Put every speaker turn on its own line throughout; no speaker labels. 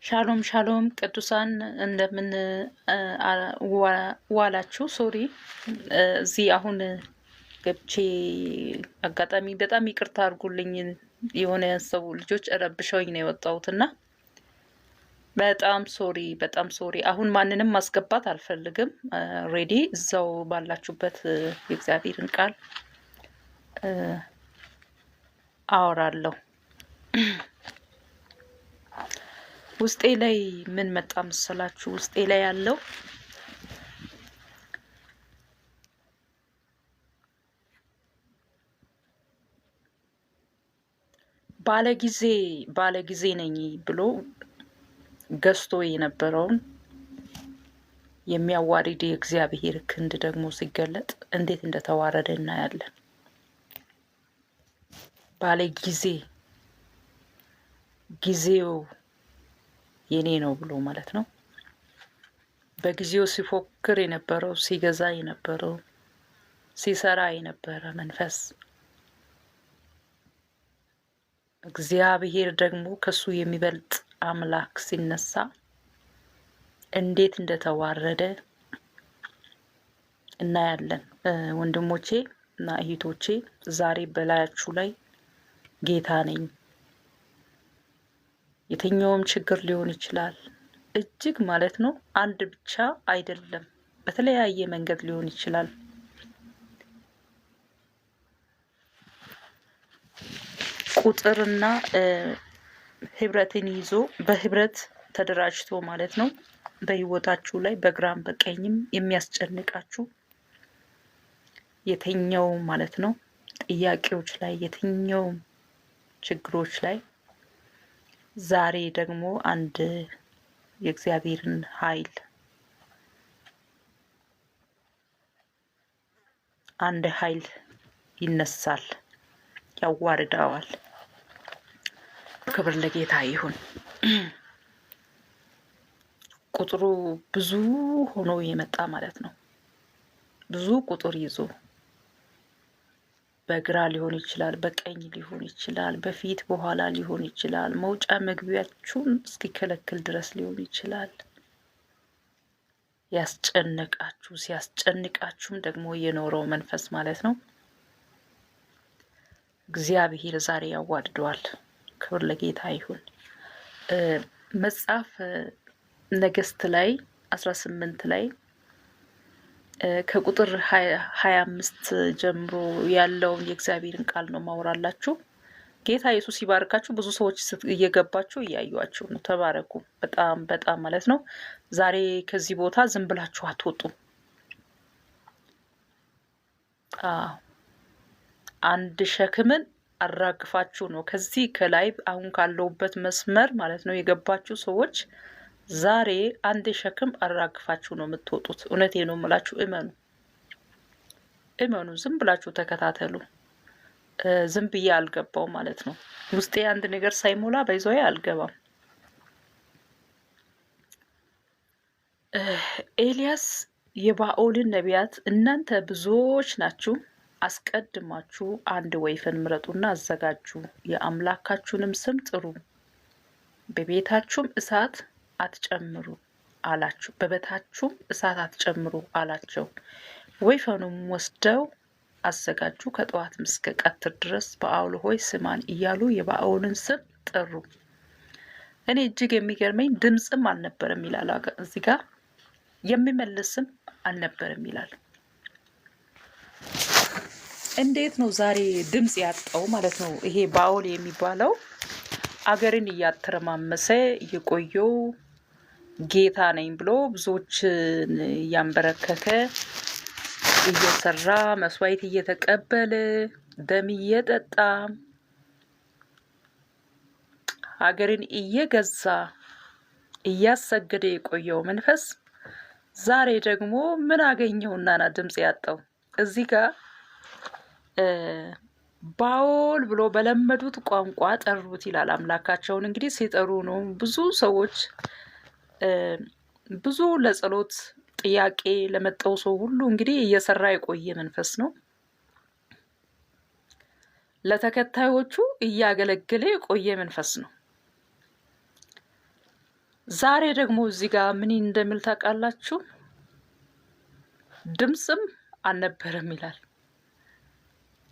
ሻሎም ሻሎም ቅዱሳን እንደምን ዋላችሁ። ሶሪ እዚህ አሁን ገብቼ አጋጣሚ በጣም ይቅርታ አድርጉልኝ። የሆነ ሰው ልጆች ረብሸውኝ ነው የወጣሁትና በጣም ሶሪ። አሁን ማንንም ማስገባት አልፈልግም። ሬዲ እዛው ባላችሁበት የእግዚአብሔርን ቃል አወራለሁ። ውስጤ ላይ ምን መጣ መሰላችሁ? ውስጤ ላይ ያለው ባለጊዜ ነኝ ብሎ ገዝቶ የነበረውን የሚያዋርድ የእግዚአብሔር ክንድ ደግሞ ሲገለጥ እንዴት እንደተዋረደ እናያለን። ጊዜው የኔ ነው ብሎ ማለት ነው። በጊዜው ሲፎክር የነበረው፣ ሲገዛ የነበረው፣ ሲሰራ የነበረ መንፈስ እግዚአብሔር ደግሞ ከሱ የሚበልጥ አምላክ ሲነሳ እንዴት እንደተዋረደ እናያለን። ወንድሞቼ እና እህቶቼ ዛሬ በላያችሁ ላይ ጌታ ነኝ። የትኛውም ችግር ሊሆን ይችላል፣ እጅግ ማለት ነው። አንድ ብቻ አይደለም፣ በተለያየ መንገድ ሊሆን ይችላል። ቁጥርና ህብረትን ይዞ በህብረት ተደራጅቶ ማለት ነው በህይወታችሁ ላይ በግራም በቀኝም የሚያስጨንቃችሁ የትኛው ማለት ነው ጥያቄዎች ላይ የትኛው ችግሮች ላይ ዛሬ ደግሞ አንድ የእግዚአብሔርን ኃይል ይነሳል፣ ያዋርደዋል። ክብር ለጌታ ይሁን። ቁጥሩ ብዙ ሆኖ የመጣ ማለት ነው። ብዙ ቁጥር ይዞ በግራ ሊሆን ይችላል፣ በቀኝ ሊሆን ይችላል፣ በፊት በኋላ ሊሆን ይችላል፣ መውጫ መግቢያችሁን እስኪከለክል ድረስ ሊሆን ይችላል። ሲያስጨንቃችሁም ደግሞ የኖረው መንፈስ ማለት ነው እግዚአብሔር ዛሬ ያዋርደዋል። ክብር ለጌታ ይሁን። መጽሐፍ ነገሥት ላይ 18 ላይ ከቁጥር 25 ጀምሮ ያለውን የእግዚአብሔርን ቃል ነው ማወራላችሁ። ጌታ ኢየሱስ ይባርካችሁ። ብዙ ሰዎች እየገባችሁ እያዩአችሁ ነው። ተባረኩ። በጣም ማለት ነው። ዛሬ ከዚህ ቦታ ዝም ብላችሁ አትወጡም። አንድ ሸክምን አራግፋችሁ ነው ከዚህ ከላይ አሁን ካለውበት መስመር ማለት ነው የገባችሁ ሰዎች ዛሬ አንድ ሸክም አራግፋችሁ ነው የምትወጡት። እውነቴ ነው የምላችሁ። እመኑ። ዝም ብላችሁ ተከታተሉ። ዝም ብዬ አልገባው ማለት ነው። ውስጤ አንድ ነገር ሳይሞላ በይዞዬ አልገባም። ኤልያስ የባኦልን ነቢያት እናንተ ብዙዎች ናችሁ፣ አስቀድማችሁ አንድ ወይፈን ምረጡና አዘጋጁ፣ የአምላካችሁንም ስም ጥሩ፣ በቤታችሁም እሳት አትጨምሩ አላቸው። በቤታችሁም እሳት አትጨምሩ አላቸው። ወይፈኑም ወስደው አዘጋጁ። ከጠዋትም እስከ ቀትር ድረስ ባኦል ሆይ ስማን እያሉ የባኦልን ስም ጠሩ። እኔ እጅግ የሚገርመኝ ድምፅም አልነበረም ይላል። እዚህ ጋር የሚመልስም አልነበረም ይላል። እንዴት ነው ዛሬ ድምፅ ያጣው ማለት ነው? ይሄ ባኦል የሚባለው አገርን እያተረማመሰ የቆየው ጌታ ነኝ ብሎ ብዙዎችን እያንበረከከ እየሰራ መስዋዕት እየተቀበለ ደም እየጠጣ ሀገርን እየገዛ እያሰገደ የቆየው መንፈስ ዛሬ ደግሞ ምን አገኘውና ና ድምፅ ያጣው? እዚህ ጋር ባኦል ብሎ በለመዱት ቋንቋ ጠሩት ይላል። አምላካቸውን እንግዲህ ሲጠሩ ነው። ብዙ ሰዎች ብዙ ለጸሎት ጥያቄ ለመጣው ሰው ሁሉ እንግዲህ እየሰራ የቆየ መንፈስ ነው። ለተከታዮቹ እያገለገለ የቆየ መንፈስ ነው። ዛሬ ደግሞ እዚህ ጋር ምን እንደሚል ታውቃላችሁ? ድምፅም አልነበረም ይላል፣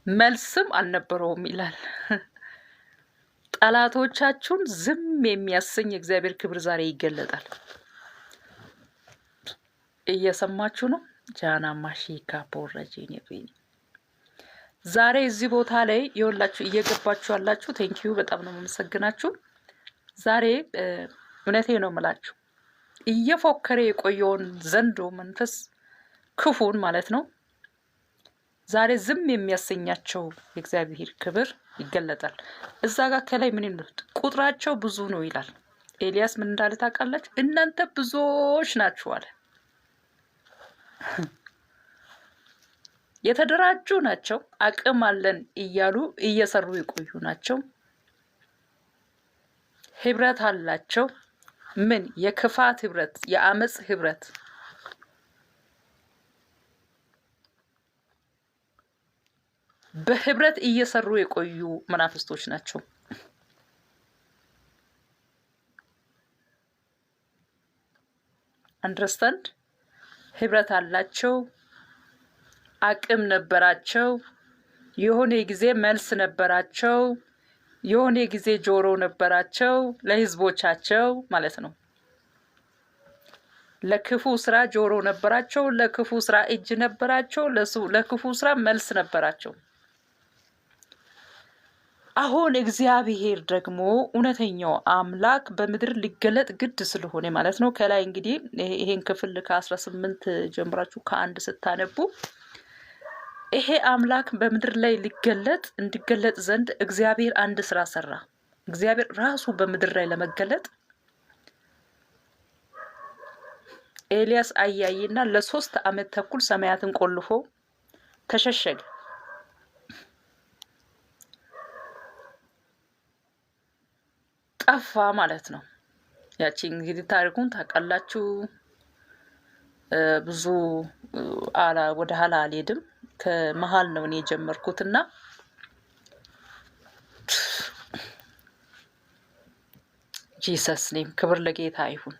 መልስም አልነበረውም ይላል። ጠላቶቻችሁን ዝም የሚያሰኝ የእግዚአብሔር ክብር ዛሬ ይገለጣል። እየሰማችሁ ነው? ጃና ማሺካ ፖረጂኒ ዛሬ እዚህ ቦታ ላይ የወላችሁ እየገባችሁ ያላችሁ ቴንኪዩ፣ በጣም ነው የምመሰግናችሁ። ዛሬ እውነቴ ነው የምላችሁ እየፎከረ የቆየውን ዘንዶ መንፈስ ክፉን ማለት ነው ዛሬ ዝም የሚያሰኛቸው የእግዚአብሔር ክብር ይገለጣል። እዛ ጋር ከላይ ምን ይሉት ቁጥራቸው ብዙ ነው ይላል። ኤልያስ ምን እንዳለ ታውቃላችሁ? እናንተ ብዙዎች ናችሁ አለ። የተደራጁ ናቸው፣ አቅም አለን እያሉ እየሰሩ የቆዩ ናቸው። ህብረት አላቸው። ምን የክፋት ህብረት፣ የአመጽ ህብረት። በህብረት እየሰሩ የቆዩ መናፍስቶች ናቸው። አንደርስታንድ? ህብረት አላቸው፣ አቅም ነበራቸው፣ የሆነ ጊዜ መልስ ነበራቸው፣ የሆነ ጊዜ ጆሮ ነበራቸው ለህዝቦቻቸው ማለት ነው። ለክፉ ስራ ጆሮ ነበራቸው፣ ለክፉ ስራ እጅ ነበራቸው፣ ለክፉ ስራ መልስ ነበራቸው። አሁን እግዚአብሔር ደግሞ እውነተኛው አምላክ በምድር ሊገለጥ ግድ ስለሆነ ማለት ነው። ከላይ እንግዲህ ይሄን ክፍል ከ18 ጀምራችሁ ከ1 ስታነቡ ይሄ አምላክ በምድር ላይ እንዲገለጥ ዘንድ እግዚአብሔር አንድ ስራ ሰራ። እግዚአብሔር ራሱ በምድር ላይ ለመገለጥ ኤልያስ አያይና ለ3 ዓመት ተኩል ሰማያትን ቆልፎ ተሸሸገ። ጠፋ ማለት ነው። ያቺ እንግዲህ ታሪኩን ታውቃላችሁ። ብዙ ወደ ኋላ አልሄድም፣ ከመሃል ነው እኔ የጀመርኩትና ጂሰስ ኔም ክብር ለጌታ ይሁን።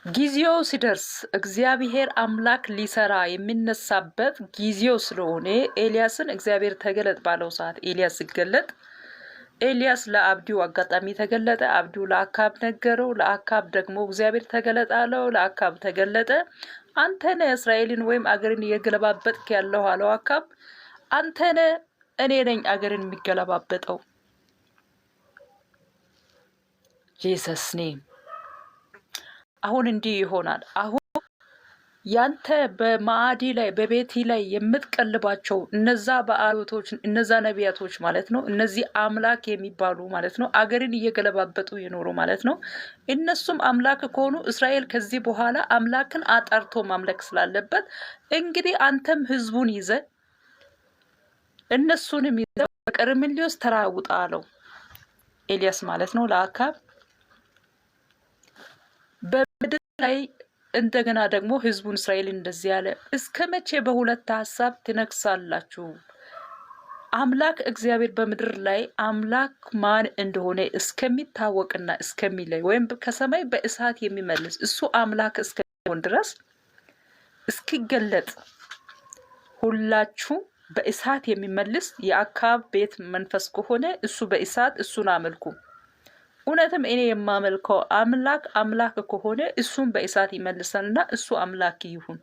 ጊዜው ሲደርስ እግዚአብሔር አምላክ ሊሰራ የሚነሳበት ጊዜው ስለሆነ ኤልያስን እግዚአብሔር ተገለጥ ባለው ሰዓት ኤልያስ ሲገለጥ ኤልያስ ለአብዲው አጋጣሚ ተገለጠ። አብዲው ለአካብ ነገረው። ለአካብ ደግሞ እግዚአብሔር ተገለጠ አለው። ለአካብ ተገለጠ። አንተ ነህ እስራኤልን ወይም አገርን እየገለባበጥክ ያለው አለው አካብ። አንተ ነህ፣ እኔ ነኝ አገርን የሚገለባበጠው። ጂሰስ ኔም። አሁን እንዲህ ይሆናል። አሁን ያንተ በማዕዲ ላይ በቤቲ ላይ የምትቀልባቸው እነዛ በአሎቶች እነዛ ነቢያቶች ማለት ነው፣ እነዚህ አምላክ የሚባሉ ማለት ነው፣ አገርን እየገለባበጡ የኖሩ ማለት ነው። እነሱም አምላክ ከሆኑ እስራኤል ከዚህ በኋላ አምላክን አጣርቶ ማምለክ ስላለበት እንግዲህ አንተም ህዝቡን ይዘ እነሱንም ይዘ በቀርሜሎስ ተራውጣ አለው ኤልያስ ማለት ነው ለአካብ። በምድር ላይ እንደገና ደግሞ ህዝቡን እስራኤልን እንደዚህ ያለ፣ እስከ መቼ በሁለት ሀሳብ ትነግሳላችሁ? አምላክ እግዚአብሔር በምድር ላይ አምላክ ማን እንደሆነ እስከሚታወቅና እስከሚለይ ወይም ከሰማይ በእሳት የሚመልስ እሱ አምላክ እስከሚሆን ድረስ እስኪገለጥ ሁላችሁ በእሳት የሚመልስ የአካብ ቤት መንፈስ ከሆነ እሱ በእሳት እሱን አመልኩ። እውነትም እኔ የማመልከው አምላክ ከሆነ እሱን በእሳት ይመልሰንና እሱ አምላክ ይሁን።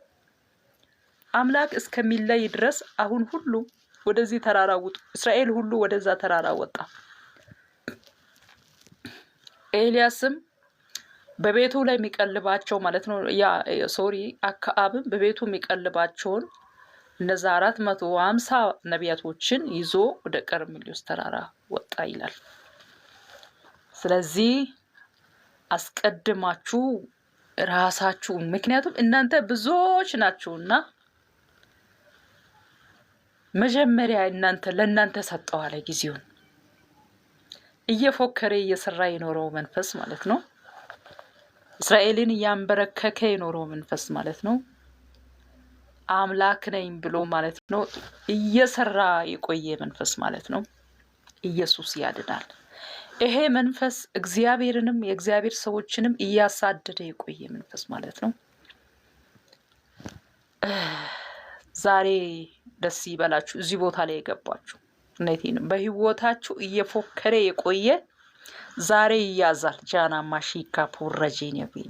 አምላክ እስከሚለይ ድረስ አሁን ሁሉ ወደዚህ ተራራ ውጡ። እስራኤል ሁሉ ወደዛ ተራራ ወጣ። ኤልያስም በቤቱ ላይ የሚቀልባቸው ማለት ነው አክዓብም በቤቱ የሚቀልባቸውን እነዛ 450 ነቢያቶችን ይዞ ወደ ቀርሜሎስ ተራራ ወጣ ይላል። ስለዚህ አስቀድማችሁ ራሳችሁ፣ ምክንያቱም እናንተ ብዙዎች ናችሁና መጀመሪያ ለእናንተ ሰጠዋለ ጊዜውን። እየፎከረ እየሰራ የኖረው መንፈስ ማለት ነው። እስራኤልን እያንበረከከ የኖረው መንፈስ ማለት ነው። አምላክ ነኝ ብሎ ማለት ነው እየሰራ የቆየ መንፈስ ማለት ነው። ኢየሱስ ያድናል። ይሄ መንፈስ እግዚአብሔርንም የእግዚአብሔር ሰዎችንም እያሳደደ የቆየ መንፈስ ማለት ነው። ዛሬ ደስ ይበላችሁ እዚህ ቦታ ላይ የገባችሁ። እውነቴን ነው። በህይወታችሁ እየፎከረ የቆየ ዛሬ ይያዛል። ጃና ማሺካ ፖረጂን የቢኒ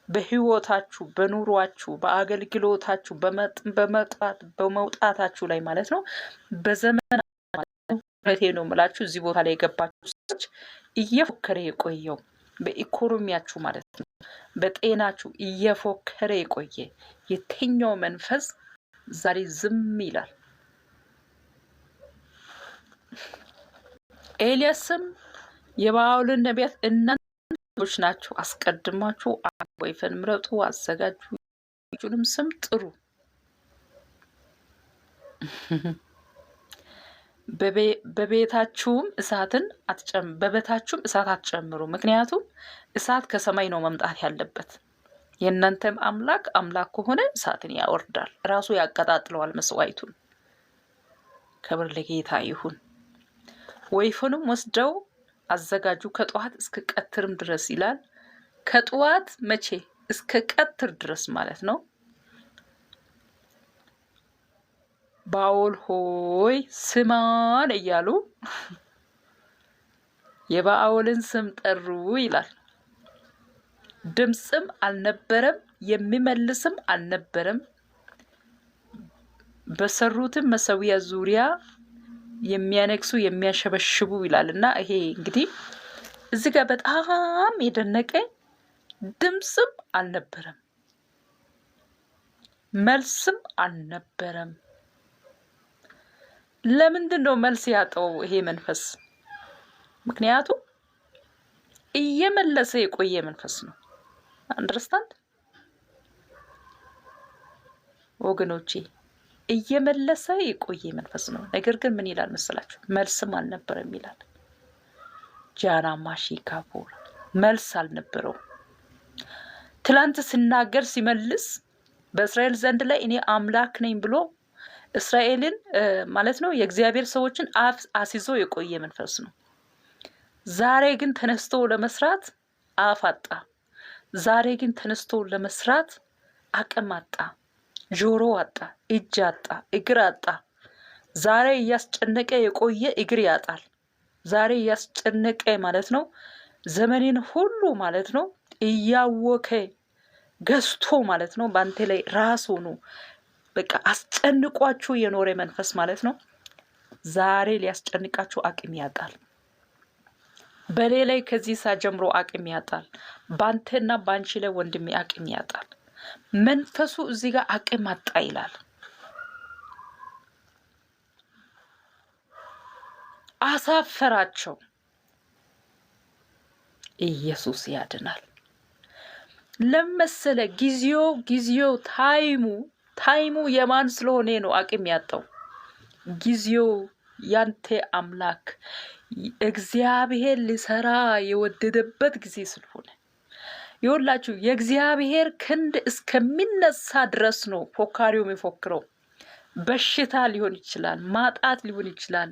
በህይወታችሁ፣ በኑሯችሁ፣ በአገልግሎታችሁ፣ በመውጣታችሁ ላይ ማለት ነው በዘመን እውነቴን ነው የምላችሁ እዚህ ቦታ ላይ የገባችሁ ሰዎች እየፎከረ የቆየው በኢኮኖሚያችሁ ማለት ነው በጤናችሁ እየፎከረ የቆየ የትኛው መንፈስ ዛሬ ዝም ይላል? ኤልያስም የባኦልን ነቢያት እናንተዎች ናችሁ፣ አስቀድማችሁ ወይፈን ምረጡ፣ አዘጋጁ፣ ልጁንም ስም ጥሩ፣ በቤታችሁም እሳት አትጨምሩ። ምክንያቱም እሳት ከሰማይ ነው መምጣት ያለበት። የእናንተም አምላክ ከሆነ እሳትን ያወርዳል፣ ራሱ ያቀጣጥለዋል መስዋዕቱን። ክብር ለጌታ ይሁን። ወይፈኑም ወስደው አዘጋጁ ከጠዋት እስከ ቀትርም ድረስ ይላል። ከጠዋት መቼ እስከ ቀትር ድረስ ማለት ነው። ባኦል ሆይ ስማን እያሉ የባኦልን ስም ጠሩ ይላል። ድምፅም አልነበረም፣ የሚመልስም አልነበረም። በሰሩትም መሰዊያ ዙሪያ የሚያነክሱ የሚያሸበሽቡ ይላል እና ይሄ እንግዲህ እዚህ ጋር በጣም የደነቀኝ ድምፅም አልነበረም፣ መልስም አልነበረም። ለምንድን ነው መልስ ያጣው ይሄ መንፈስ? ምክንያቱም እየመለሰ የቆየ መንፈስ ነው። አንደርስታንድ ወገኖቼ፣ እየመለሰ የቆየ መንፈስ ነው። ነገር ግን ምን ይላል መሰላችሁ? መልስም አልነበረም ይላል። ጃና ማሺካ ፖር መልስ አልነበረው። ትላንት ሲናገር ሲመልስ በእስራኤል ዘንድ ላይ እኔ አምላክ ነኝ ብሎ እስራኤልን ማለት ነው የእግዚአብሔር ሰዎችን አፍ አስይዞ የቆየ መንፈስ ነው። ዛሬ ግን ተነስቶ ለመስራት አፍ አጣ። ዛሬ ግን ተነስቶ ለመስራት አቅም አጣ፣ ጆሮ አጣ፣ እጅ አጣ፣ እግር አጣ። ዛሬ እያስጨነቀ የቆየ እግር ያጣል። ዛሬ እያስጨነቀ ማለት ነው ዘመኔን ሁሉ ማለት ነው እያወከ ገዝቶ ማለት ነው በአንተ ላይ ራስ ሆኖ በቃ አስጨንቋችሁ የኖረ መንፈስ ማለት ነው ዛሬ ሊያስጨንቃችሁ አቅም ያጣል። በሌላ ላይ ከዚህ ሰዓት ጀምሮ አቅም ያጣል። ባንተና ባንቺ ላይ ወንድሜ አቅም ያጣል። መንፈሱ እዚህ ጋር አቅም አጣ ይላል። አሳፈራቸው። ኢየሱስ ያድናል። ለመሰለ ጊዜው ታይሙ የማን ስለሆነ ነው አቅም ያጣው? ጊዜው ያንተ አምላክ እግዚአብሔር ሊሰራ የወደደበት ጊዜ ስለሆነ ይኸውላችሁ የእግዚአብሔር ክንድ እስከሚነሳ ድረስ ነው ፎካሪው የሚፎክረው። በሽታ ሊሆን ይችላል፣ ማጣት ሊሆን ይችላል፣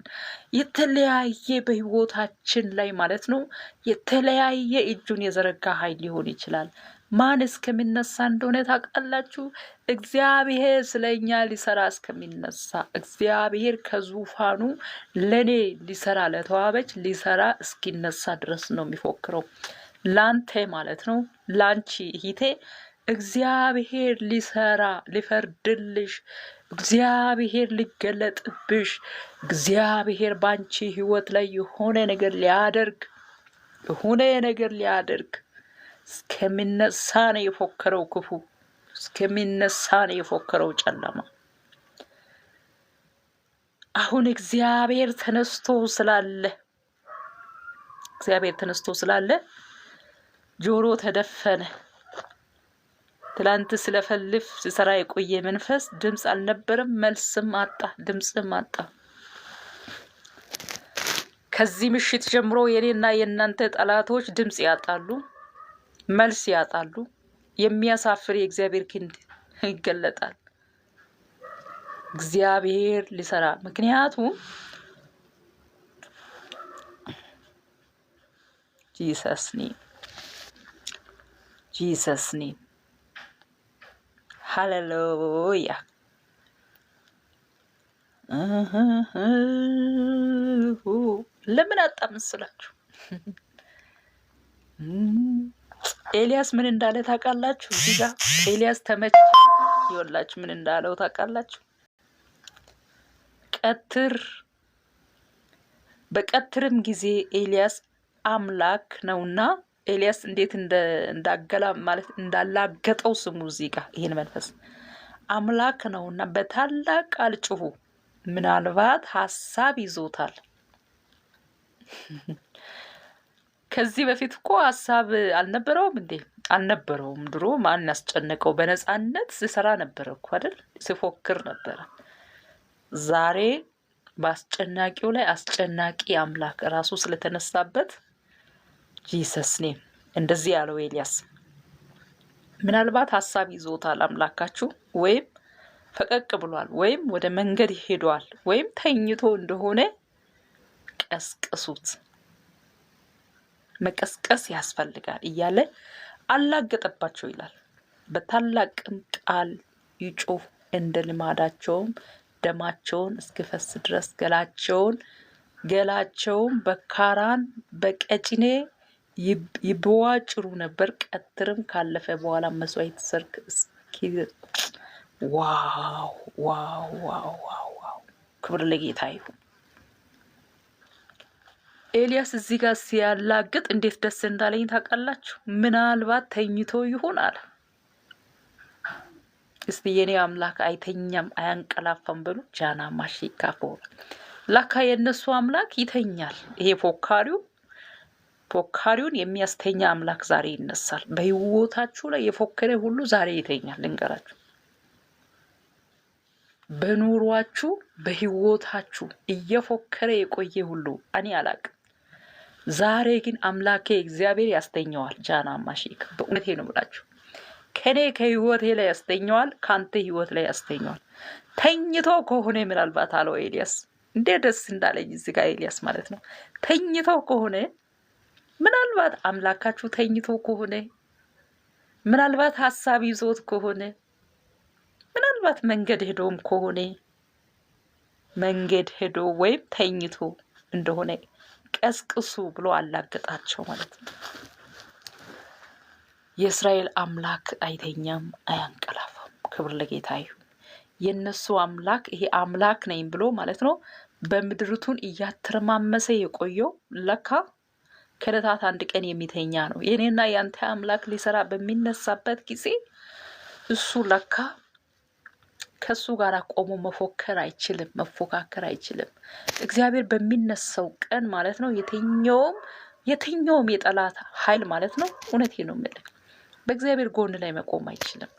የተለያየ በህይወታችን ላይ ማለት ነው የተለያየ እጁን የዘረጋ ኃይል ሊሆን ይችላል። ማን እስከሚነሳ እንደሆነ ታውቃላችሁ? እግዚአብሔር ስለኛ ሊሰራ እስከሚነሳ እግዚአብሔር ከዙፋኑ ለኔ ሊሰራ ለተዋበች ሊሰራ እስኪነሳ ድረስ ነው የሚፎክረው። ላንተ ማለት ነው ላንቺ እህቴ እግዚአብሔር ሊሰራ ሊፈርድልሽ፣ እግዚአብሔር ሊገለጥብሽ፣ እግዚአብሔር ባንቺ ህይወት ላይ የሆነ ነገር ሊያደርግ እስከሚነሳ ነው የፎከረው ክፉ፣ እስከሚነሳ ነው የፎከረው ጨለማ። አሁን እግዚአብሔር ተነስቶ ስላለ ጆሮ ተደፈነ። ትላንት ስለፈልፍ ሲሰራ የቆየ መንፈስ ድምፅ አልነበረም፣ መልስም አጣ፣ ድምፅም አጣ። ከዚህ ምሽት ጀምሮ የኔና የእናንተ ጠላቶች ድምፅ ያጣሉ፣ መልስ ያጣሉ። የሚያሳፍር የእግዚአብሔር ክንድ ይገለጣል። እግዚአብሔር ሊሰራ ምክንያቱም ጂሰስ ኔም ጂሰስ ኔም ሃሌሉያ። ለምን አጣ መስላችሁ? ኤልያስ ምን እንዳለ ታውቃላችሁ? እዚህ ጋር ኤልያስ ተመቸ ይወላችሁ ምን እንዳለው ታውቃላችሁ? ቀትር በቀትርም ጊዜ ኤልያስ አምላክ ነውና ኤልያስ እንዴት እንዳገላ ማለት እንዳላገጠው ስሙ እዚህ ጋር ይሄን መንፈስ አምላክ ነውና በታላቅ ቃል ጩሁ። ምናልባት ሐሳብ ይዞታል። ከዚህ በፊት እኮ ሐሳብ አልነበረውም እንዴ? አልነበረውም። ድሮ ማን ያስጨነቀው? በነፃነት ሲሰራ ነበር እኮ አይደል? ሲፎክር ነበር። ዛሬ በአስጨናቂው ላይ አስጨናቂ አምላክ ራሱ ስለተነሳበት ጂሰስ ኔም እንደዚህ ያለው ኤልያስ ምናልባት ሐሳብ ይዞታል አምላካችሁ፣ ወይም ፈቀቅ ብሏል፣ ወይም ወደ መንገድ ሄዷል፣ ወይም ተኝቶ እንደሆነ ቀስቅሱት። መቀስቀስ ያስፈልጋል እያለ አላገጠባቸው ይላል። በታላቅም ቃል ይጮህ፣ እንደ ልማዳቸውም ደማቸውን እስኪፈስ ድረስ ገላቸውን በካራን በቀጭኔ ይበዋጭሩ ነበር። ቀትርም ካለፈ በኋላ መስዋዕት ሰርክ እስኪ ዋው ዋው ዋው ዋው! ክብር ለጌታ ይሁን። ኤልያስ እዚህ ጋር ሲያላግጥ እንዴት ደስ እንዳለኝ ታውቃላችሁ? ምናልባት ተኝቶ ይሆን አለ። እስቲ የኔ አምላክ አይተኛም አያንቀላፋም በሉ። ጃና ማሺካ ፎር ላካ የነሱ አምላክ ይተኛል። ይሄ ፎካሪውን የሚያስተኛ አምላክ ዛሬ ይነሳል። በህይወታችሁ ላይ የፎከረ ሁሉ ዛሬ ይተኛል። ልንገራችሁ፣ በኑሯችሁ በህይወታችሁ እየፎከረ የቆየ ሁሉ እኔ አላቅም። ዛሬ ግን አምላኬ እግዚአብሔር ያስተኛዋል። ጃና ማሺካ በእውነቴ ነው ብላችሁ ከኔ ከህይወቴ ላይ ያስተኛዋል፣ ካንተ ህይወት ላይ ያስተኛዋል። ተኝቶ ከሆነ ምናልባት አለው ኤልያስ። እንዴ ደስ እንዳለኝ እዚህ ጋር ኤልያስ ማለት ነው። ተኝቶ ከሆነ ምናልባት አምላካችሁ ተኝቶ ከሆነ፣ ምናልባት ሐሳብ ይዞት ከሆነ፣ ምናልባት መንገድ ሄዶም ከሆነ፣ መንገድ ሄዶ ወይም ተኝቶ እንደሆነ ቀስቅሱ ብሎ አላገጣቸው ማለት ነው። የእስራኤል አምላክ አይተኛም አያንቀላፋም። ክብር ለጌታ ይሁን። የነሱ አምላክ ይሄ አምላክ ነኝ ብሎ ማለት ነው በምድርቱን እያተረማመሰ የቆየው ለካ ከዕለታት አንድ ቀን የሚተኛ ነው። የኔና ያንተ አምላክ ሊሰራ በሚነሳበት ጊዜ እሱ ለካ ከሱ ጋር ቆሞ መፎከር አይችልም፣ መፎካከር አይችልም። እግዚአብሔር በሚነሳው ቀን ማለት ነው የትኛውም የጠላት ኃይል ማለት ነው እውነቴ ነው የምልህ በእግዚአብሔር ጎን ላይ መቆም አይችልም።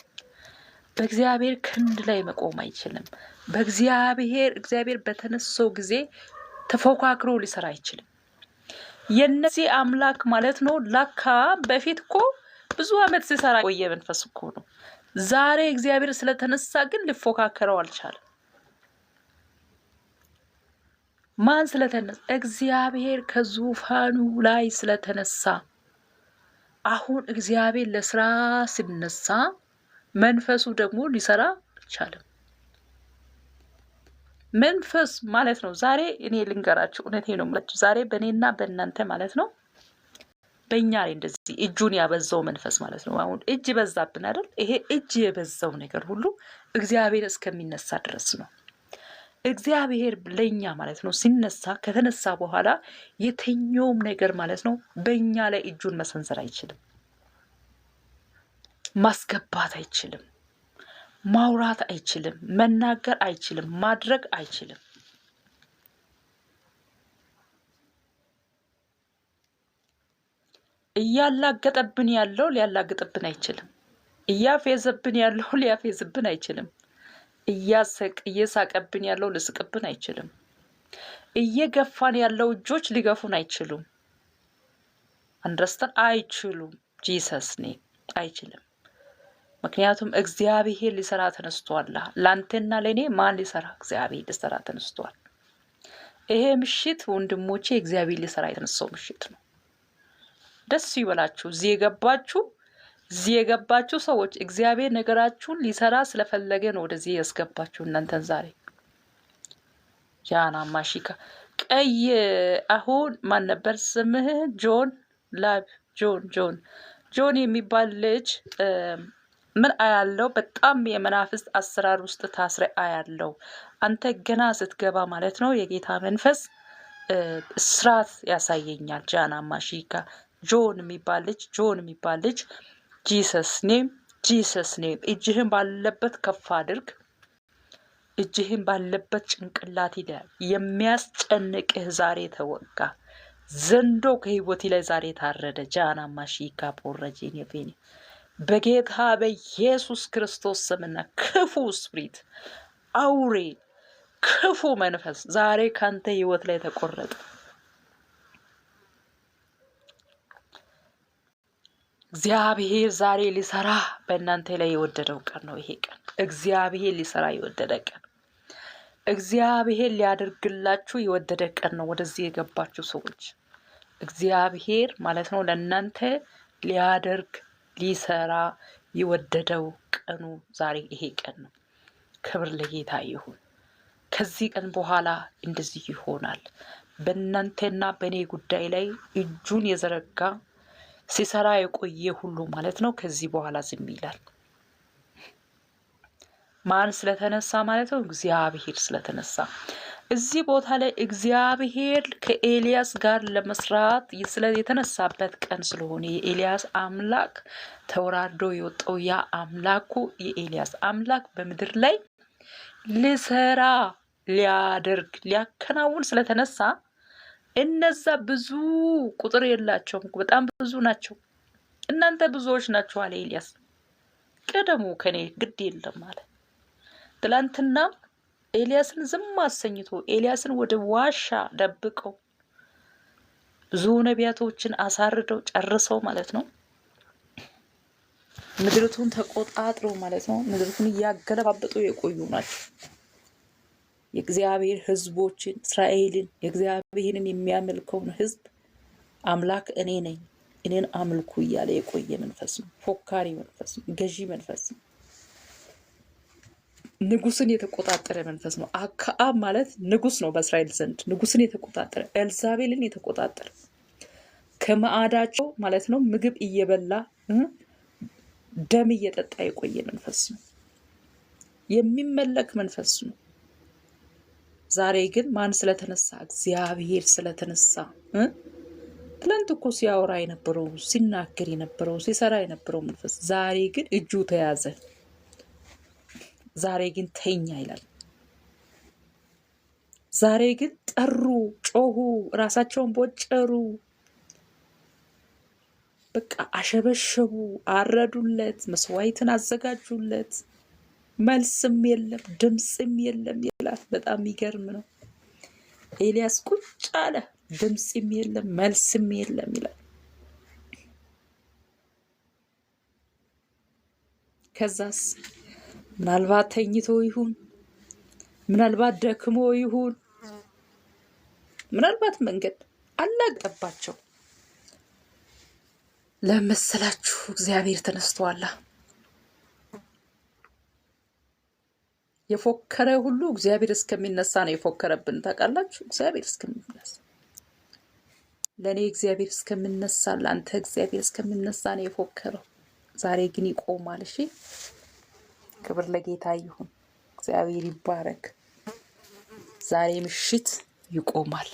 በእግዚአብሔር ክንድ ላይ መቆም አይችልም። እግዚአብሔር በተነሳው ጊዜ ተፎካክሮ ሊሰራ አይችልም። የነዚህ አምላክ ማለት ነው ለካ በፊት እኮ ብዙ ዓመት ሲሰራ ቆየ መንፈስ እኮ ነው። ዛሬ እግዚአብሔር ስለተነሳ ግን ሊፎካከረው አልቻለም። ማን ስለተነሳ? እግዚአብሔር ከዙፋኑ ላይ ስለተነሳ። አሁን እግዚአብሔር ለስራ ሲነሳ መንፈሱ ደግሞ ሊሰራ አልቻለም። መንፈስ ማለት ነው ዛሬ እኔ ልንገራችሁ፣ እውነቴ ነው የምላችሁ ዛሬ በእኔና በእናንተ ማለት ነው በእኛ ላይ እንደዚህ እጁን ያበዛው መንፈስ ማለት ነው። አሁን እጅ በዛብን አይደል? ይሄ እጅ የበዛው ነገር ሁሉ እግዚአብሔር እስከሚነሳ ድረስ ነው። እግዚአብሔር ለኛ ማለት ነው ሲነሳ ከተነሳ በኋላ የትኛውም ነገር ማለት ነው በእኛ ላይ እጁን መሰንዘር አይችልም፣ ማስገባት አይችልም፣ ማውራት አይችልም፣ መናገር አይችልም፣ ማድረግ አይችልም። እያላገጠብን ያለው ሊያላግጥብን አይችልም። እያፌዘብን ያለው ሊያፌዝብን አይችልም። እየሳቀብን ያለው ልስቅብን አይችልም። እየገፋን ያለው እጆች ሊገፉን አይችሉም። አንደርስታንድ አይችሉም። ጂሰስ ኔም አይችልም። ምክንያቱም እግዚአብሔር ሊሰራ ተነስቷል። ላንተና ለኔ ማን ሊሰራ? እግዚአብሔር ሊሰራ ተነስቷል። ይሄ ምሽት ወንድሞቼ እግዚአብሔር ሊሰራ የተነሳው ምሽት ነው። ደስ ይበላችሁ። እዚህ የገባችሁ ሰዎች እግዚአብሔር ነገራችሁን ሊሰራ ስለፈለገ ነው ወደዚህ ያስገባችሁ እናንተን ዛሬ። ጃና ማሺካ ቀይ አሁን ማን ነበር ስምህ? ጆን የሚባል ልጅ ምን አያለው? በጣም የመናፍስት አሰራር ውስጥ ታስረ አያለው። አንተ ገና ስትገባ ማለት ነው የጌታ መንፈስ ስራት ያሳየኛል። ጃና ማሺካ ጆን የሚባል ልጅ ጂሰስ ኔም እጅህን ባለበት ከፍ አድርግ። እጅህን ባለበት ጭንቅላት ይላል የሚያስጨንቅህ ዛሬ ተወጋ። ዘንዶ ከህይወት ላይ ዛሬ ታረደ። ጃና ማሺካ ፖረጂን የፌኒ በጌታ በኢየሱስ ክርስቶስ ስምና ክፉ ስፕሪት አውሬ ክፉ መንፈስ ዛሬ ካንተ ህይወት ላይ ተቆረጠ። እግዚአብሔር ዛሬ ሊሰራ በእናንተ ላይ የወደደው ቀን ነው። ይሄ ቀን እግዚአብሔር ሊሰራ የወደደ ቀን፣ እግዚአብሔር ሊያደርግላችሁ የወደደ ቀን ነው። ወደዚህ የገባችሁ ሰዎች እግዚአብሔር ማለት ነው ለእናንተ ሊያደርግ ሊሰራ የወደደው ቀኑ ዛሬ ይሄ ቀን ነው። ክብር ለጌታ ይሁን። ከዚህ ቀን በኋላ እንደዚህ ይሆናል። በእናንተና በእኔ ጉዳይ ላይ እጁን የዘረጋ ሲሰራ የቆየ ሁሉ ማለት ነው ከዚህ በኋላ ዝም ይላል። ማን ስለተነሳ ማለት ነው? እግዚአብሔር ስለተነሳ። እዚህ ቦታ ላይ እግዚአብሔር ከኤልያስ ጋር ለመስራት የተነሳበት ቀን ስለሆነ የኤልያስ አምላክ ተወራርዶ የወጣው ያ አምላኩ የኤልያስ አምላክ በምድር ላይ ሊሰራ ሊያደርግ ሊያከናውን ስለተነሳ እነዛ ብዙ ቁጥር የላቸውም፣ በጣም ብዙ ናቸው። እናንተ ብዙዎች ናቸው አለ ኤልያስ። ቀደሙ ከኔ ግድ የለም አለ። ትላንትና ኤልያስን ዝም አሰኝቶ ኤልያስን ወደ ዋሻ ደብቀው ብዙ ነቢያቶችን አሳርደው ጨርሰው ማለት ነው ምድርቱን ተቆጣጥረው ማለት ነው ምድርቱን እያገለባበጡ የቆዩ ናቸው። የእግዚአብሔር ሕዝቦችን እስራኤልን የእግዚአብሔርን የሚያመልከውን ሕዝብ አምላክ እኔ ነኝ እኔን አምልኩ እያለ የቆየ መንፈስ ነው። ፎካሪ መንፈስ ነው። ገዢ መንፈስ ነው። ንጉስን የተቆጣጠረ መንፈስ ነው። አክዓብ ማለት ንጉስ ነው በእስራኤል ዘንድ ንጉስን የተቆጣጠረ ኤልዛቤልን የተቆጣጠረ ከማዕዳቸው ማለት ነው ምግብ እየበላ ደም እየጠጣ የቆየ መንፈስ ነው። የሚመለክ መንፈስ ነው። ዛሬ ግን ማን ስለተነሳ? እግዚአብሔር ስለተነሳ። ትላንት እኮ ሲያወራ የነበረው ሲናገር የነበረው ሲሰራ የነበረው መንፈስ ዛሬ ግን እጁ ተያዘ። ዛሬ ግን ተኛ ይላል። ዛሬ ግን ጠሩ፣ ጮሁ፣ ራሳቸውን ቦጨሩ፣ በቃ አሸበሸቡ፣ አረዱለት፣ መስዋዕትን አዘጋጁለት። መልስም የለም ድምጽም የለም ይላል። በጣም የሚገርም ነው። ኤልያስ ቁጭ አለ፣ ድምጽም የለም መልስም የለም ይላል። ከዛስ ምናልባት ተኝቶ ይሁን፣ ምናልባት ደክሞ ይሁን፣ ምናልባት መንገድ አላገባቸው ለመሰላችሁ እግዚአብሔር ተነስቷል። የፎከረ ሁሉ እግዚአብሔር እስከሚነሳ ነው የፎከረብን። ታውቃላችሁ? እግዚአብሔር እስከሚነሳ ለኔ እግዚአብሔር እስከሚነሳ ለአንተ እግዚአብሔር እስከሚነሳ ነው የፎከረው። ዛሬ ግን ይቆማል። እሺ፣ ክብር ለጌታ ይሁን። እግዚአብሔር ይባረክ። ዛሬ ምሽት ይቆማል።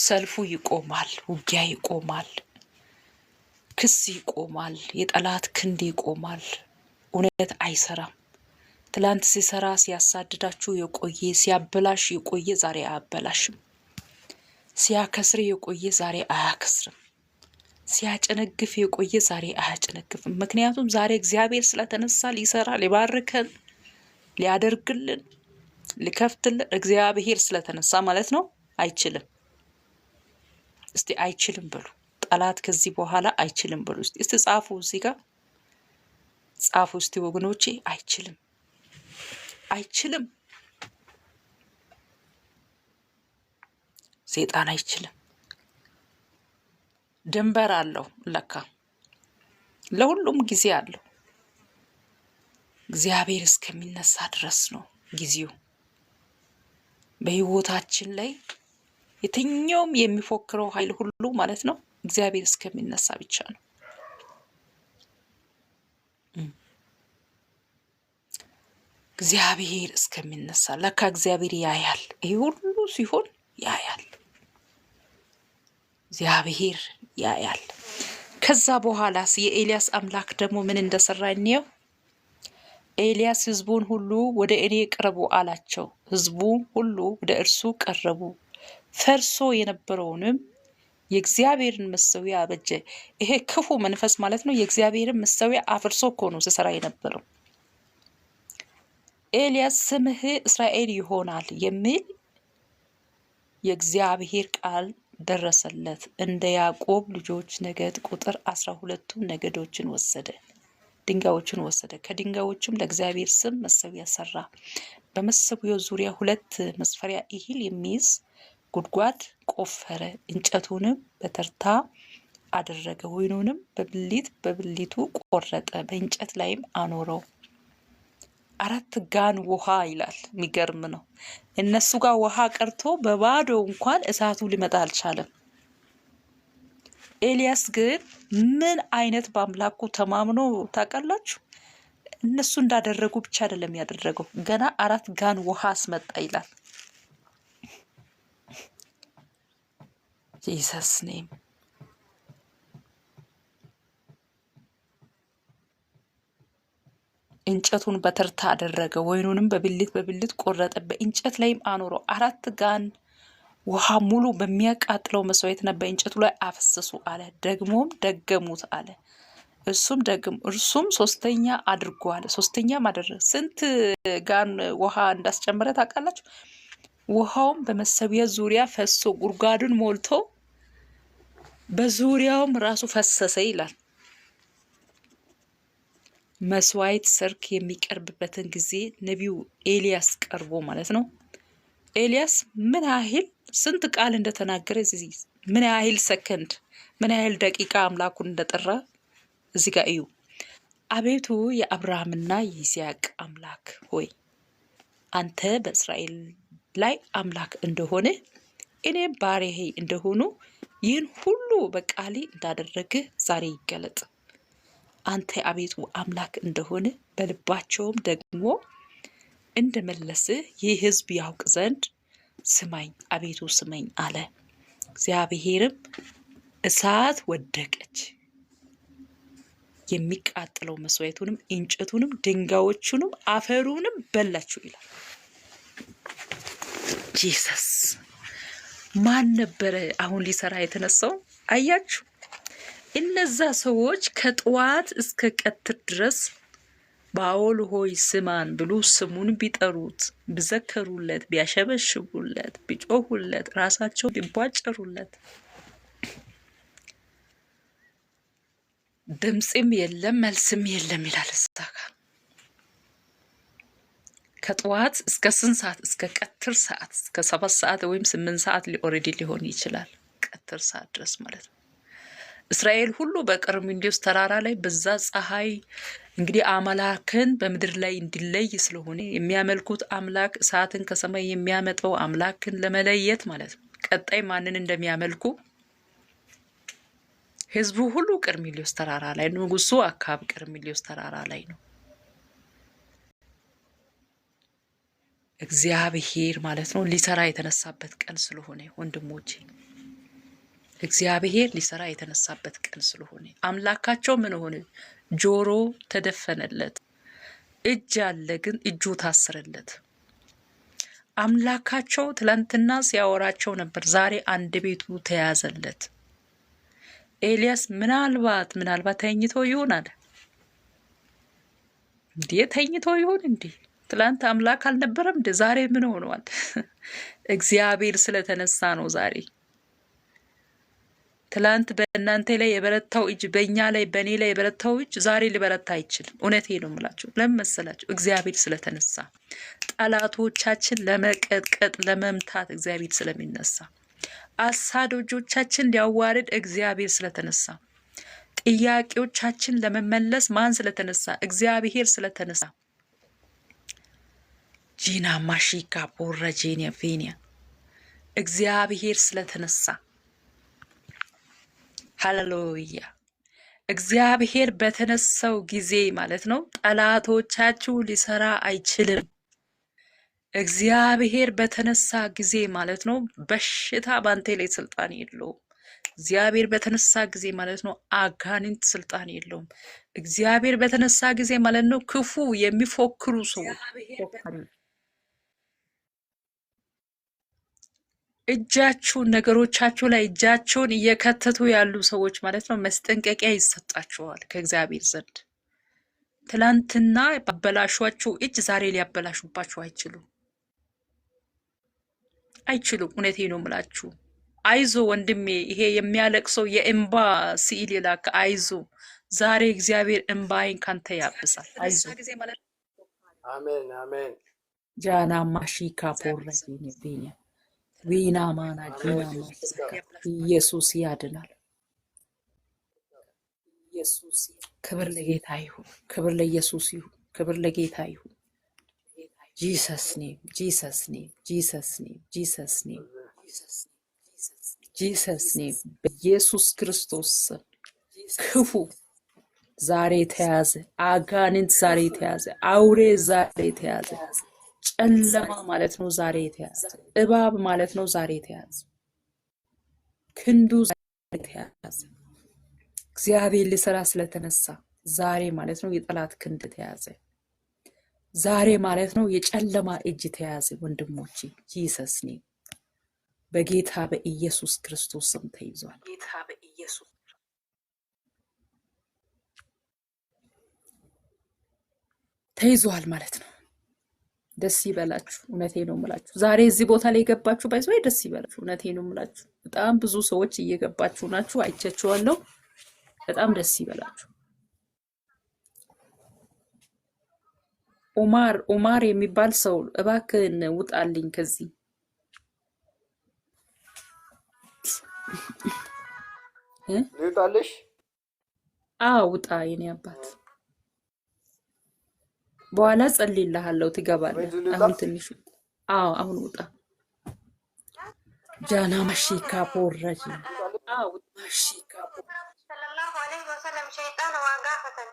ሰልፉ ይቆማል። ውጊያ ይቆማል። ክስ ይቆማል። የጠላት ክንድ ይቆማል። እውነት አይሰራም። ትላንት ሲሰራ ሲያሳድዳችሁ የቆየ ሲያበላሽ የቆየ ዛሬ አያበላሽም። ሲያከስር የቆየ ዛሬ አያከስርም። ሲያጨነግፍ የቆየ ዛሬ አያጨነግፍም። ምክንያቱም ዛሬ እግዚአብሔር ስለተነሳ ሊሰራ ሊባርከን ሊያደርግልን ሊከፍትልን እግዚአብሔር ስለተነሳ ማለት ነው። አይችልም። እስቲ አይችልም በሉ። ጠላት ከዚህ በኋላ አይችልም በሉ። እስቲ ጻፉ፣ እዚህ ጋር ጻፉ እስቲ ወገኖቼ። አይችልም፣ አይችልም። ሰይጣን አይችልም። ድንበር አለው ለካ ለሁሉም ጊዜ አለው። እግዚአብሔር እስከሚነሳ ድረስ ነው ጊዜው። በህይወታችን ላይ የትኛውም የሚፎክረው ኃይል ሁሉ ማለት ነው እግዚአብሔር እስከሚነሳ ብቻ ነው። እግዚአብሔር እስከሚነሳ ለካ እግዚአብሔር ያያል። ይሄ ሁሉ ሲሆን ያያል፣ እግዚአብሔር ያያል። ከዛ በኋላስ የኤልያስ አምላክ ደግሞ ምን እንደሰራ እንየው። ኤልያስ ህዝቡን ሁሉ ወደ እኔ ቅረቡ አላቸው። ህዝቡ ሁሉ ወደ እርሱ ቀረቡ። ፈርሶ የነበረውንም የእግዚአብሔርን መሠዊያ አበጀ። ይሄ ክፉ መንፈስ ማለት ነው የእግዚአብሔርን መሠዊያ አፍርሶ እኮ ነው ሲሰራ የነበረው። ኤልያስ ስምህ እስራኤል ይሆናል የሚል የእግዚአብሔር ቃል ደረሰለት። እንደ ያዕቆብ ልጆች ነገድ ቁጥር 12 ነገዶችን ወሰደ፣ ድንጋዮችን ወሰደ። ከድንጋዮችም ለእግዚአብሔር ስም መሠዊያ ሰራ። በመሠዊያው ዙሪያ 2 መስፈሪያ እህል የሚይዝ ጉድጓድ ቆፈረ። እንጨቱንም በተርታ አደረገ፣ ወይኑንም በብልቱ ቆረጠ፣ በእንጨት ላይም አኖረው። 4 ጋን ውሃ ይላል። የሚገርም ነው። እነሱ ጋር ውሃ ቀርቶ በባዶ እንኳን እሳቱ ሊመጣ አልቻለም። ኤልያስ ግን ምን አይነት በአምላኩ ተማምኖ ታውቃላችሁ? እነሱ እንዳደረጉ ብቻ አይደለም ያደረገው፣ ገና 4 ጋን ውሃ አስመጣ ይላል። ጂሰስ ኔም እንጨቱን በተርታ አደረገ፣ ወይኑንም በብልት ቆረጠ፣ በእንጨት ላይም አኖረው። 4 ጋን ውሃ ሙሉ በሚያቃጥለው መስዋዕትና በእንጨቱ ላይ አፈሰሱ አለ። ደግሞም ደገሙት አለ። እርሱም 3ኛ አድርጎ አለ። 3ኛም አደረገ። ስንት ጋን ውሃ እንዳስጨመረ ታውቃላችሁ? ውሃውም በመሠዊያ ዙሪያ ፈሶ ጉድጓዱን ሞልቶ በዙሪያውም ራሱ ፈሰሰ ይላል። መስዋዕት ሰርክ የሚቀርብበትን ጊዜ ነቢዩ ኤልያስ ቀርቦ ማለት ነው። ኤልያስ ምን ያህል ስንት ቃል እንደተናገረ እዚህ ምን ያህል ሰከንድ ምን ያህል ደቂቃ አምላኩን እንደጠራ እዚህ ጋር እዩ። አቤቱ የአብርሃምና የይስሐቅ አምላክ ሆይ አንተ በእስራኤል ላይ አምላክ እንደሆነ እኔም ባሪያህ እንደሆኑ ይህን ሁሉ በቃሌ እንዳደረግህ ዛሬ ይገለጥ። አንተ አቤቱ አምላክ እንደሆነ በልባቸውም ደግሞ እንደመለስህ ይህ ሕዝብ ያውቅ ዘንድ ስማኝ አቤቱ ስማኝ አለ። እግዚአብሔርም እሳት ወደቀች፣ የሚቃጠለው መስዋዕቱንም እንጨቱንም ድንጋዮቹንም አፈሩንም በላችሁ ይላል። ጂሰስ ማን ነበረ አሁን ሊሰራ የተነሳው? አያችሁ፣ እነዛ ሰዎች ከጠዋት እስከ ቀትር ድረስ ባኦል ሆይ ስማን ብሎ ስሙን ቢጠሩት፣ ቢዘከሩለት፣ ቢያሸበሽቡለት፣ ቢጮሁለት፣ ራሳቸው ቢቧጨሩለት ድምፅም የለም መልስም የለም ይላል። እዛጋ ከጠዋት እስከ ስንት ሰዓት? እስከ ቀትር ሰዓት፣ እስከ 7 ሰዓት ወይም 8 ሰዓት ኦልሬዲ ሊሆን ይችላል። ቀትር ሰዓት ድረስ ማለት ነው። እስራኤል ሁሉ በቀርሜሎስ ተራራ ላይ በዛ ፀሐይ እንግዲህ አምላክን በምድር ላይ እንዲለይ ስለሆነ የሚያመልኩት አምላክ እሳትን ከሰማይ የሚያመጣው አምላክን ለመለየት ማለት ነው። ቀጣይ ማንን እንደሚያመልኩ ህዝቡ ሁሉ ቀርሜሎስ ተራራ ላይ ነው። ንጉሱ አካብ ቀርሜሎስ ተራራ ላይ ነው። እግዚአብሔር ማለት ነው ሊሰራ የተነሳበት ቀን ስለሆነ ወንድሞቼ፣ እግዚአብሔር ሊሰራ የተነሳበት ቀን ስለሆነ አምላካቸው ምን ሆነ? ጆሮ ተደፈነለት፣ እጅ አለ ግን እጁ ታሰረለት። አምላካቸው ትላንትና ሲያወራቸው ነበር፣ ዛሬ አንድ ቤቱ ተያዘለት። ኤልያስ ምናልባት ተኝቶ ይሆናል እንዴ? ተኝቶ ይሆን እንዴ? ትላንት አምላክ አልነበረም እንዴ? ዛሬ ምን ሆኗል? እግዚአብሔር ስለተነሳ ነው ዛሬ። ትላንት በእናንተ ላይ የበረታው እጅ በእኛ ላይ በእኔ ላይ የበረታው እጅ ዛሬ ሊበረታ አይችልም። እውነቴ ነው የምላችሁ። ለምን መሰላችሁ? እግዚአብሔር ስለተነሳ፣ ጠላቶቻችን ለመቀጥቀጥ ለመምታት እግዚአብሔር ስለሚነሳ አሳዶጆቻችን ሊያዋርድ እግዚአብሔር ስለተነሳ፣ ጥያቄዎቻችን ለመመለስ ማን ስለተነሳ? እግዚአብሔር ስለተነሳ። ጂና ማሺካ ቦረ ጄኒያ ቬኒያ እግዚአብሔር ስለተነሳ። ሃሌሉያ። እግዚአብሔር በተነሳው ጊዜ ማለት ነው ጠላቶቻችሁ ሊሰራ አይችልም። እግዚአብሔር በተነሳ ጊዜ ማለት ነው በሽታ ባንተ ላይ ስልጣን የለውም። እግዚአብሔር በተነሳ ጊዜ ማለት ነው አጋንንት ስልጣን የለውም። እግዚአብሔር በተነሳ ጊዜ ማለት ነው ክፉ የሚፎክሩ ሰዎች እጃችሁን ነገሮቻችሁ ላይ እጃቸውን እየከተቱ ያሉ ሰዎች ማለት ነው መስጠንቀቂያ ይሰጣቸዋል ከእግዚአብሔር ዘንድ። ትላንትና ባበላሿችሁ እጅ ዛሬ ሊያበላሹባችሁ አይችሉም። እውነቴን ነው የምላችሁ። አይዞ ወንድሜ፣ ይሄ የሚያለቅሰው የእንባ ስዕል የላከ አይዞ፣ ዛሬ እግዚአብሔር እንባይን ካንተ ያብሳል። አይዞ።
አሜን አሜን።
ጃና ማሺካ ፖረጂ ነቢኛ ዊና ማና ጂና ማስካ ኢየሱስ ያድናል። ክብር ለጌታ ይሁን። ክብር ለኢየሱስ ይሁን። ክብር ለጌታ ይሁን። ጂሰስ ኔም ጂሰስ ኔም ጂሰስ ኔም ጂሰስ ኔም ጂሰስ ኔም በኢየሱስ ክርስቶስ ክፉ ዛሬ ተያዘ። አጋንንት ዛሬ ተያዘ። አውሬ ዛሬ ተያዘ። ጨለማ ማለት ነው ዛሬ ተያዘ። እባብ ማለት ነው ዛሬ ተያዘ። ክንዱ ዛሬ ተያዘ። እግዚአብሔር ሊሰራ ስለተነሳ ዛሬ ማለት ነው የጠላት ክንድ ተያዘ። ዛሬ ማለት ነው የጨለማ እጅ ተያዘ። ወንድሞቼ ጂሰስ ኔም በጌታ በኢየሱስ ክርስቶስ ስም ተይዟል። ተይዟል ማለት ነው። ደስ ይበላችሁ። እውነቴ ነው የምላችሁ። ዛሬ እዚህ ቦታ ላይ የገባችሁ ባይዘው ደስ ይበላችሁ። እውነቴ ነው የምላችሁ። በጣም ብዙ ሰዎች እየገባችሁ ናችሁ፣ አይቻችኋለሁ። በጣም ደስ ይበላችሁ። ኡማር የሚባል ሰው እባክህን ውጣልኝ ከዚህ።
ልውጣልሽ?
ውጣ የኔ አባት። በኋላ ጸልይልሃለሁ፣ ትገባለህ። አሁን ትንሽ አሁን ውጣ። ጃና ማሺካ ፖረጂ ማሺካ
ሰለላሁ ዐለይሂ ወሰለም ሸይጣን ዋጋፈተን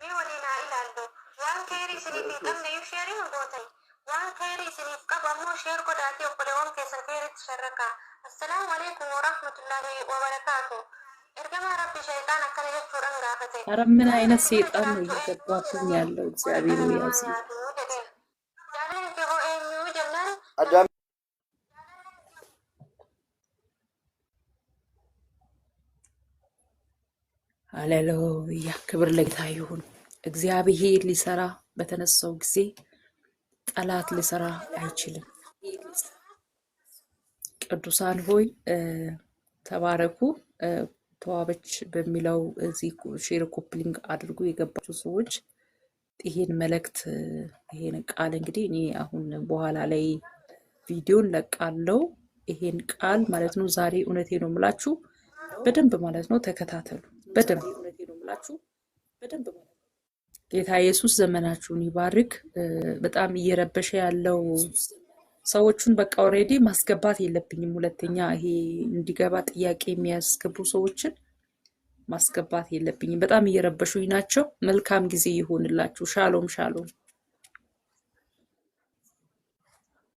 ወዲና ይላሉ። ዋን ከሪ ስኒፍ ቀምነ ዩሸሪ ጎተይ ዋን ከሪ ስኒፍ ቀበሞ ሼር ጎዳቴ ወደወን ከሰፈር ተሸረካ። አሰላሙ አለይኩም ወራህመቱላሂ ወበረካቱ። እርገማ ረቢ ሸይጣን አከለች ቹረን ጋፈተ።
ኧረ ምን አይነት ሰይጣን ነው እየገባብኝ ያለው? እግዚአብሔር ያዝ።
ጃለን ከሆ ኤኙ ጀነን
አዳም
ሃሌሉያ። ክብር ለጌታ ይሁን። እግዚአብሔር ሊሰራ በተነሳው ጊዜ ጠላት ሊሰራ አይችልም። ቅዱሳን ሆይ ተባረኩ። ተዋበች በሚለው እዚህ ሼር ኮፕሊንግ አድርጉ። የገባችሁ ሰዎች ይሄን መልእክት ይሄን ቃል እንግዲህ እኔ አሁን በኋላ ላይ ቪዲዮን ለቃለው። ይሄን ቃል ማለት ነው ዛሬ እውነቴ ነው የምላችሁ በደንብ ማለት ነው ተከታተሉ። በደንብ ጌታ ኢየሱስ ዘመናችሁን ይባርክ። በጣም እየረበሸ ያለው ሰዎቹን በቃ ኦሬዲ ማስገባት የለብኝም። ሁለተኛ ይሄ እንዲገባ ጥያቄ የሚያስገቡ ሰዎችን ማስገባት የለብኝም። በጣም እየረበሹኝ ናቸው። መልካም ጊዜ ይሆንላችሁ። ሻሎም ሻሎም።